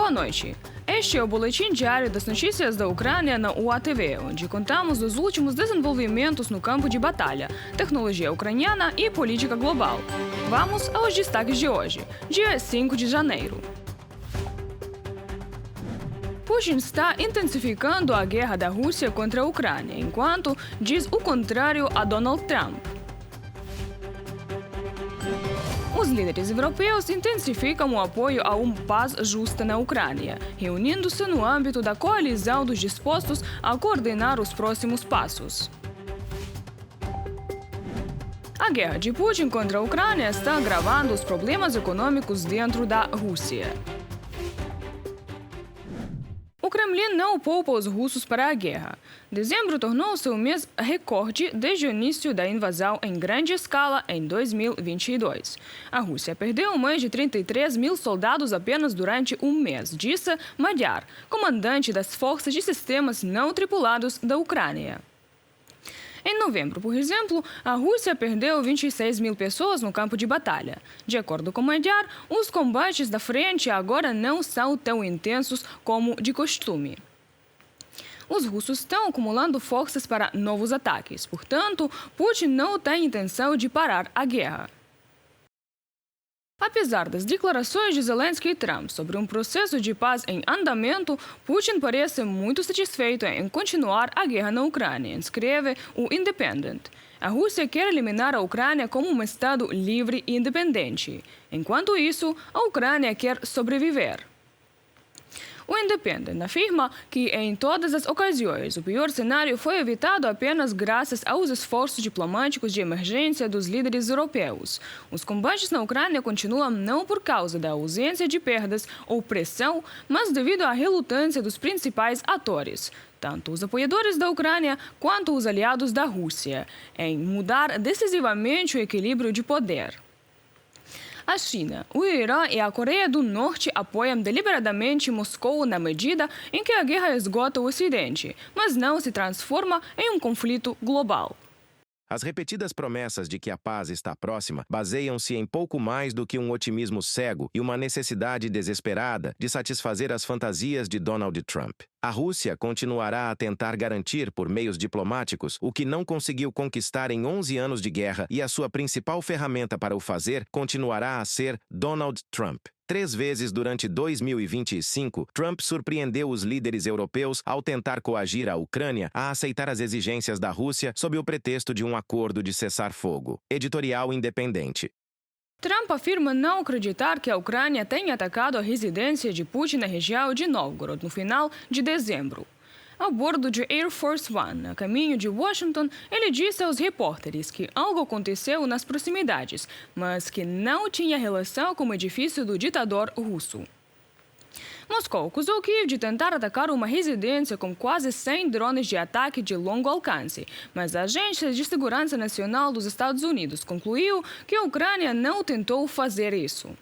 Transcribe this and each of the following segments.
Boa noite. Este é o Boletim Diário das Notícias da Ucrânia na UATV, onde contamos os últimos desenvolvimentos no campo de batalha, tecnologia ucraniana e política global. Vamos aos destaques de hoje, dia 5 de janeiro. Putin está intensificando a guerra da Rússia contra a Ucrânia, enquanto diz o contrário a Donald Trump. Os líderes europeus intensificam o apoio a uma paz justa na Ucrânia, reunindo-se no âmbito da coalizão dos dispostos a coordenar os próximos passos. A guerra de Putin contra a Ucrânia está agravando os problemas econômicos dentro da Rússia. O Kremlin não poupa os russos para a guerra. Dezembro tornou-se o mês recorde desde o início da invasão em grande escala em 2022. A Rússia perdeu mais de 33 mil soldados apenas durante um mês, disse Madyar, comandante das forças de sistemas não tripulados da Ucrânia. Em novembro, por exemplo, a Rússia perdeu 26 mil pessoas no campo de batalha. De acordo com Madyar, os combates da frente agora não são tão intensos como de costume. Os russos estão acumulando forças para novos ataques. Portanto, Putin não tem intenção de parar a guerra. Apesar das declarações de Zelensky e Trump sobre um processo de paz em andamento, Putin parece muito satisfeito em continuar a guerra na Ucrânia, escreve o Independent. A Rússia quer eliminar a Ucrânia como um Estado livre e independente. Enquanto isso, a Ucrânia quer sobreviver. O Independent afirma que, em todas as ocasiões, o pior cenário foi evitado apenas graças aos esforços diplomáticos de emergência dos líderes europeus. Os combates na Ucrânia continuam não por causa da ausência de perdas ou pressão, mas devido à relutância dos principais atores, tanto os apoiadores da Ucrânia quanto os aliados da Rússia, em mudar decisivamente o equilíbrio de poder. A China, o Irã e a Coreia do Norte apoiam deliberadamente Moscou na medida em que a guerra esgota o Ocidente, mas não se transforma em um conflito global. As repetidas promessas de que a paz está próxima baseiam-se em pouco mais do que um otimismo cego e uma necessidade desesperada de satisfazer as fantasias de Donald Trump. A Rússia continuará a tentar garantir por meios diplomáticos o que não conseguiu conquistar em 11 anos de guerra, e a sua principal ferramenta para o fazer continuará a ser Donald Trump. 3 vezes durante 2025, Trump surpreendeu os líderes europeus ao tentar coagir a Ucrânia a aceitar as exigências da Rússia sob o pretexto de um acordo de cessar-fogo. Editorial independente. Trump afirma não acreditar que a Ucrânia tenha atacado a residência de Putin na região de Novgorod no final de dezembro. A bordo de Air Force One, a caminho de Washington, ele disse aos repórteres que algo aconteceu nas proximidades, mas que não tinha relação com o edifício do ditador russo. Moscou acusou Kiev de tentar atacar uma residência com quase 100 drones de ataque de longo alcance, mas a Agência de Segurança Nacional dos Estados Unidos concluiu que a Ucrânia não tentou fazer isso.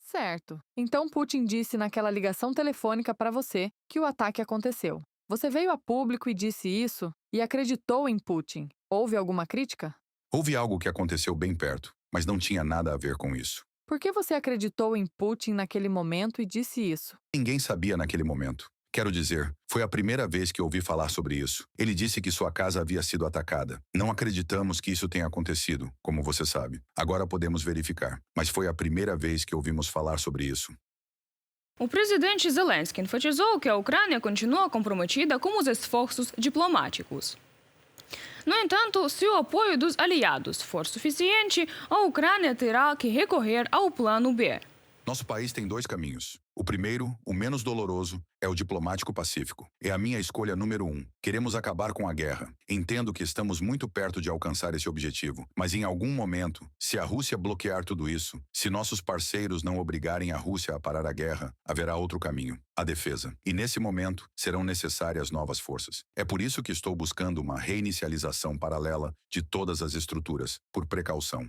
Certo. Então Putin disse naquela ligação telefônica para você que o ataque aconteceu. Você veio a público e disse isso e acreditou em Putin. Houve alguma crítica? Houve algo que aconteceu bem perto, mas não tinha nada a ver com isso. Por que você acreditou em Putin naquele momento e disse isso? Ninguém sabia naquele momento. Quero dizer, foi a primeira vez que ouvi falar sobre isso. Ele disse que sua casa havia sido atacada. Não acreditamos que isso tenha acontecido, como você sabe. Agora podemos verificar, mas foi a primeira vez que ouvimos falar sobre isso. O presidente Zelensky enfatizou que a Ucrânia continua comprometida com os esforços diplomáticos. No entanto, se o apoio dos aliados for suficiente, a Ucrânia terá que recorrer ao plano B. Nosso país tem 2 caminhos. O primeiro, o menos doloroso, é o diplomático pacífico. É a minha escolha número 1. Queremos acabar com a guerra. Entendo que estamos muito perto de alcançar esse objetivo, mas em algum momento, se a Rússia bloquear tudo isso, se nossos parceiros não obrigarem a Rússia a parar a guerra, haverá outro caminho, a defesa. E nesse momento, serão necessárias novas forças. É por isso que estou buscando uma reinicialização paralela de todas as estruturas, por precaução.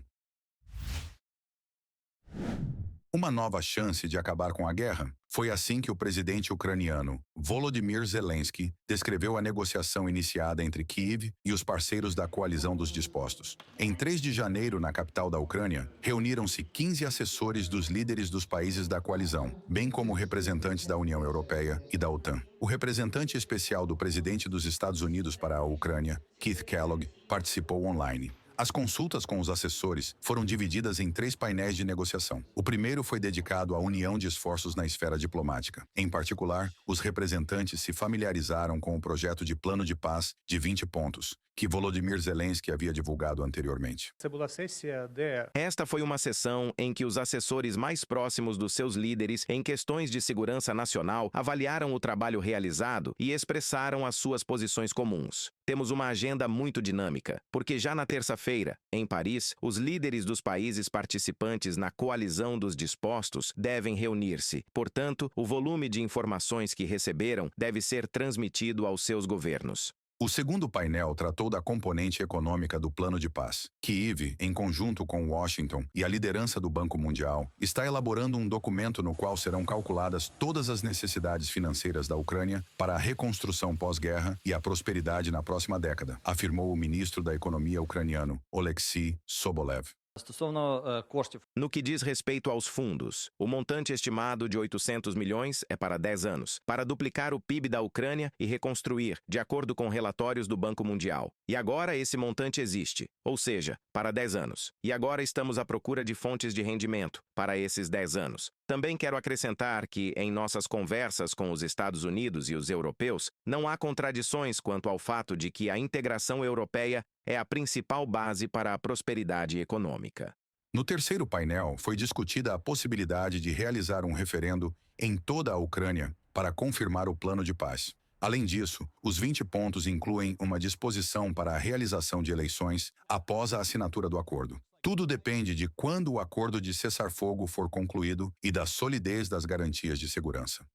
Uma nova chance de acabar com a guerra? Foi assim que o presidente ucraniano Volodymyr Zelensky descreveu a negociação iniciada entre Kiev e os parceiros da Coalizão dos Dispostos. Em 3 de janeiro, na capital da Ucrânia, reuniram-se 15 assessores dos líderes dos países da coalizão, bem como representantes da União Europeia e da OTAN. O representante especial do presidente dos Estados Unidos para a Ucrânia, Keith Kellogg, participou online. As consultas com os assessores foram divididas em 3 painéis de negociação. O primeiro foi dedicado à união de esforços na esfera diplomática. Em particular, os representantes se familiarizaram com o projeto de plano de paz de 20 pontos, que Volodymyr Zelensky havia divulgado anteriormente. Esta foi uma sessão em que os assessores mais próximos dos seus líderes em questões de segurança nacional avaliaram o trabalho realizado e expressaram as suas posições comuns. Temos uma agenda muito dinâmica, porque já na terça-feira, em Paris, os líderes dos países participantes na Coalizão dos Dispostos devem reunir-se. Portanto, o volume de informações que receberam deve ser transmitido aos seus governos. O segundo painel tratou da componente econômica do plano de paz. Kiev, em conjunto com Washington e a liderança do Banco Mundial, está elaborando um documento no qual serão calculadas todas as necessidades financeiras da Ucrânia para a reconstrução pós-guerra e a prosperidade na próxima década, afirmou o ministro da Economia ucraniano, Oleksiy Sobolev. No que diz respeito aos fundos, o montante estimado de 800 milhões é para 10 anos, para duplicar o PIB da Ucrânia e reconstruir, de acordo com relatórios do Banco Mundial. E agora esse montante existe, ou seja, para 10 anos. E agora estamos à procura de fontes de rendimento para esses 10 anos. Também quero acrescentar que, em nossas conversas com os Estados Unidos e os europeus, não há contradições quanto ao fato de que a integração europeia é a principal base para a prosperidade econômica. No terceiro painel, foi discutida a possibilidade de realizar um referendo em toda a Ucrânia para confirmar o plano de paz. Além disso, os 20 pontos incluem uma disposição para a realização de eleições após a assinatura do acordo. Tudo depende de quando o acordo de cessar-fogo for concluído e da solidez das garantias de segurança.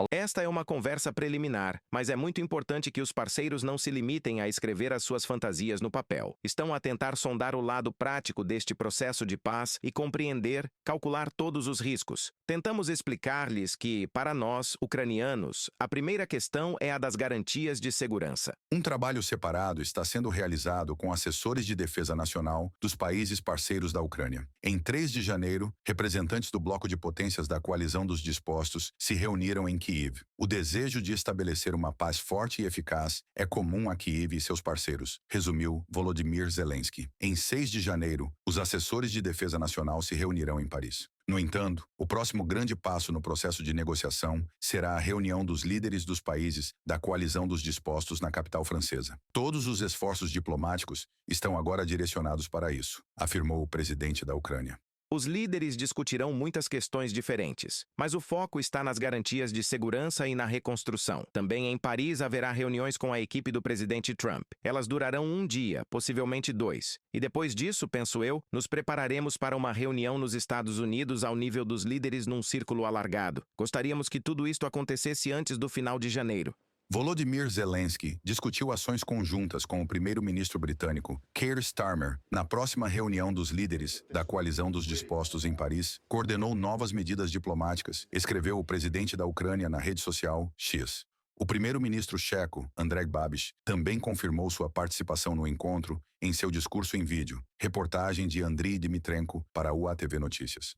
Esta é uma conversa preliminar, mas é muito importante que os parceiros não se limitem a escrever as suas fantasias no papel. Estão a tentar sondar o lado prático deste processo de paz e compreender, calcular todos os riscos. Tentamos explicar-lhes que, para nós, ucranianos, a primeira questão é a das garantias de segurança. Um trabalho separado está sendo realizado com assessores de defesa nacional dos países parceiros da Ucrânia. Em 3 de janeiro, representantes do bloco de potências da Coalizão dos Dispostos se reuniram em Kiev. O desejo de estabelecer uma paz forte e eficaz é comum a Kiev e seus parceiros, resumiu Volodymyr Zelensky. Em 6 de janeiro, os assessores de defesa nacional se reunirão em Paris. No entanto, o próximo grande passo no processo de negociação será a reunião dos líderes dos países da Coalizão dos Dispostos na capital francesa. Todos os esforços diplomáticos estão agora direcionados para isso, afirmou o presidente da Ucrânia. Os líderes discutirão muitas questões diferentes, mas o foco está nas garantias de segurança e na reconstrução. Também em Paris haverá reuniões com a equipe do presidente Trump. Elas durarão 1 dia, possivelmente 2. E depois disso, penso eu, nos prepararemos para uma reunião nos Estados Unidos ao nível dos líderes num círculo alargado. Gostaríamos que tudo isto acontecesse antes do final de janeiro. Volodymyr Zelensky discutiu ações conjuntas com o primeiro-ministro britânico, Keir Starmer, na próxima reunião dos líderes da Coalizão dos Dispostos em Paris, coordenou novas medidas diplomáticas, escreveu o presidente da Ucrânia na rede social X. O primeiro-ministro checo, Andrej Babiš, também confirmou sua participação no encontro em seu discurso em vídeo. Reportagem de Andriy Dmitrenko para o UATV Notícias.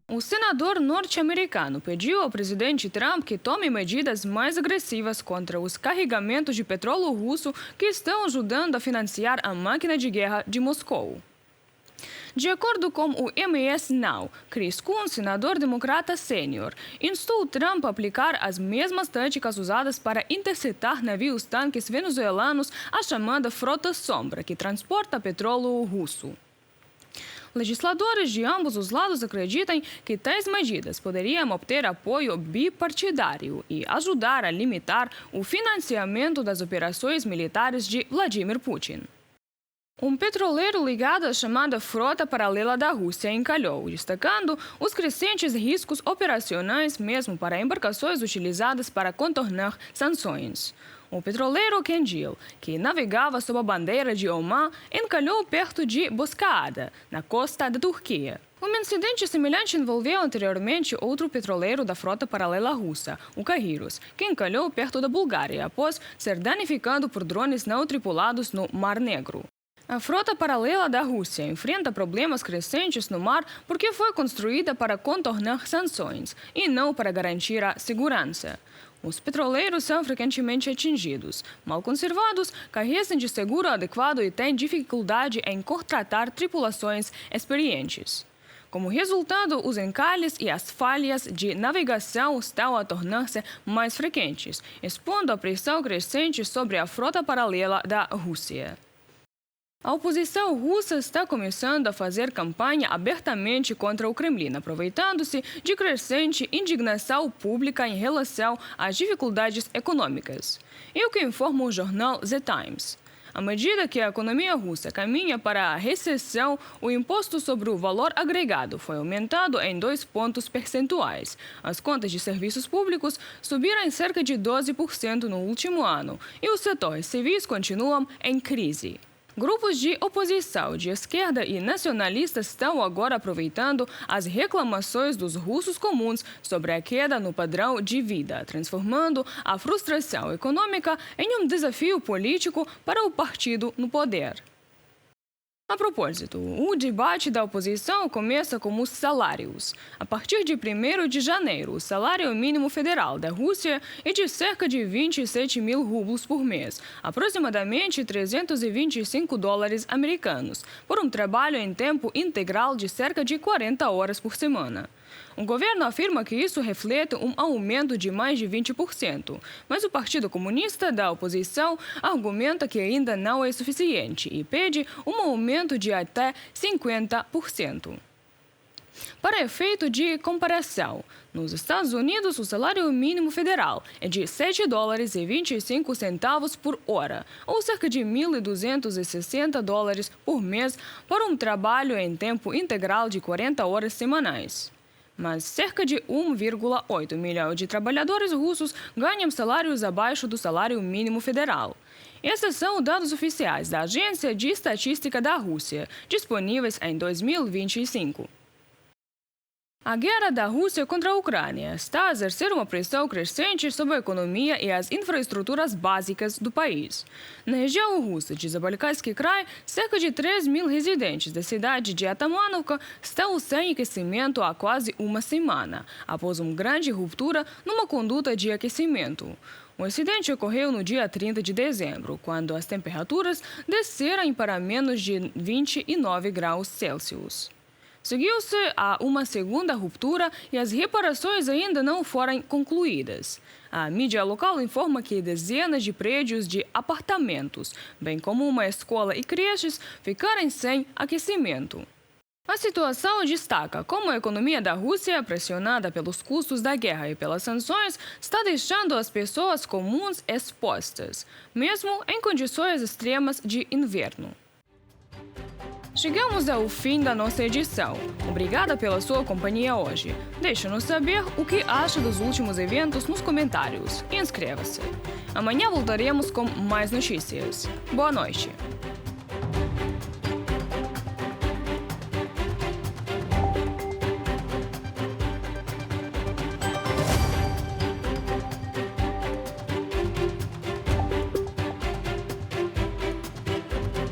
O senador norte-americano pediu ao presidente Trump que tome medidas mais agressivas contra os carregamentos de petróleo russo que estão ajudando a financiar a máquina de guerra de Moscou. De acordo com o MS Now, Chris Coons, senador democrata sênior, instou Trump a aplicar as mesmas táticas usadas para interceptar navios-tanques venezuelanos, a chamada Frota Sombra, que transporta petróleo russo. Legisladores de ambos os lados acreditam que tais medidas poderiam obter apoio bipartidário e ajudar a limitar o financiamento das operações militares de Vladimir Putin. Um petroleiro ligado à chamada Frota Paralela da Rússia encalhou, destacando os crescentes riscos operacionais mesmo para embarcações utilizadas para contornar sanções. O petroleiro Ken Gill, que navegava sob a bandeira de Oman, encalhou perto de Boscaada, na costa da Turquia. Um incidente semelhante envolveu anteriormente outro petroleiro da frota paralela russa, o Kahiros, que encalhou perto da Bulgária após ser danificado por drones não tripulados no Mar Negro. A frota paralela da Rússia enfrenta problemas crescentes no mar porque foi construída para contornar sanções e não para garantir a segurança. Os petroleiros são frequentemente atingidos, mal conservados, carecem de seguro adequado e têm dificuldade em contratar tripulações experientes. Como resultado, os encalhes e as falhas de navegação estão a tornar-se mais frequentes, expondo a pressão crescente sobre a frota paralela da Rússia. A oposição russa está começando a fazer campanha abertamente contra o Kremlin, aproveitando-se de crescente indignação pública em relação às dificuldades econômicas. É o que informa o jornal The Times. À medida que a economia russa caminha para a recessão, o imposto sobre o valor agregado foi aumentado em 2 pontos percentuais. As contas de serviços públicos subiram em cerca de 12% no último ano e os setores civis continuam em crise. Grupos de oposição de esquerda e nacionalistas estão agora aproveitando as reclamações dos russos comuns sobre a queda no padrão de vida, transformando a frustração econômica em um desafio político para o partido no poder. A propósito, o debate da oposição começa com os salários. A partir de 1º de janeiro, o salário mínimo federal da Rússia é de cerca de 27 mil rublos por mês, aproximadamente $325 americanos, por um trabalho em tempo integral de cerca de 40 horas por semana. O governo afirma que isso reflete um aumento de mais de 20%, mas o Partido Comunista da oposição argumenta que ainda não é suficiente e pede um aumento de até 50%. Para efeito de comparação, nos Estados Unidos, o salário mínimo federal é de $7,25 por hora, ou cerca de $1.260 por mês para um trabalho em tempo integral de 40 horas semanais. Mas cerca de 1,8 milhão de trabalhadores russos ganham salários abaixo do salário mínimo federal. Esses são dados oficiais da Agência de Estatística da Rússia, disponíveis em 2025. A guerra da Rússia contra a Ucrânia está a exercer uma pressão crescente sobre a economia e as infraestruturas básicas do país. Na região russa de Zabalkaysky Krai, cerca de 3 mil residentes da cidade de Atamanovka estão sem aquecimento há quase uma semana, após uma grande ruptura numa conduta de aquecimento. O acidente ocorreu no dia 30 de dezembro, quando as temperaturas desceram para menos de 29 graus Celsius. Seguiu-se a uma segunda ruptura e as reparações ainda não foram concluídas. A mídia local informa que dezenas de prédios de apartamentos, bem como uma escola e creches, ficaram sem aquecimento. A situação destaca como a economia da Rússia, pressionada pelos custos da guerra e pelas sanções, está deixando as pessoas comuns expostas, mesmo em condições extremas de inverno. Chegamos ao fim da nossa edição. Obrigada pela sua companhia hoje. Deixe-nos saber o que acha dos últimos eventos nos comentários e inscreva-se. Amanhã voltaremos com mais notícias. Boa noite.